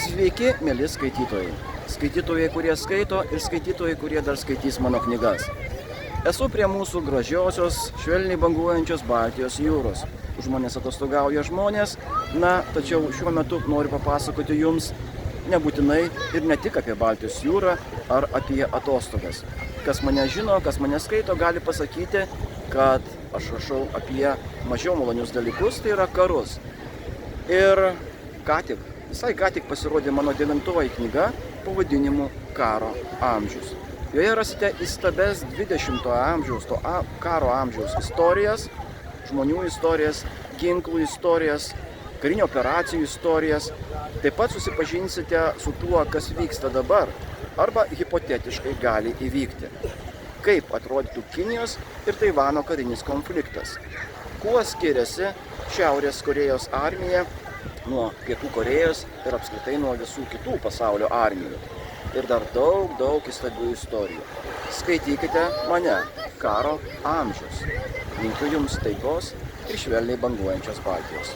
Sveiki, mėly skaitytojai. Skaitytojai, kurie skaito ir skaitytojai, kurie dar skaitys mano knygas. Esu prie mūsų gražiosios, švelniai banguojančios Baltijos jūros. Už manęs atostogauja žmonės, tačiau šiuo metu noriu papasakoti jums nebūtinai ir ne tik apie Baltijos jūrą ar apie atostogas. Kas mane žino, kas mane skaito, gali pasakyti, kad aš rašau apie mažiau malonius dalykus, tai yra karus. Ir visai ką tik pasirodė mano 9 knyga pavadinimu Karo amžius. Joje rasite įstabes 20-ojo amžiaus, to karo amžiaus istorijas, žmonių istorijas, ginklų istorijas, karinių operacijų istorijas. Taip pat susipažinsite su tuo, kas vyksta dabar arba hipotetiškai gali įvykti. Kaip atrodytų Kinijos ir Taivano karinis konfliktas. Kuo skiriasi Šiaurės Korėjos armija nuo Pietų Korėjos ir apskritai nuo visų kitų pasaulio armijų. Ir dar daug įstabių istorijų. Skaitykite mane, Karo amžius. Linkiu jums taikos ir švelniai banguojančios Baltijos.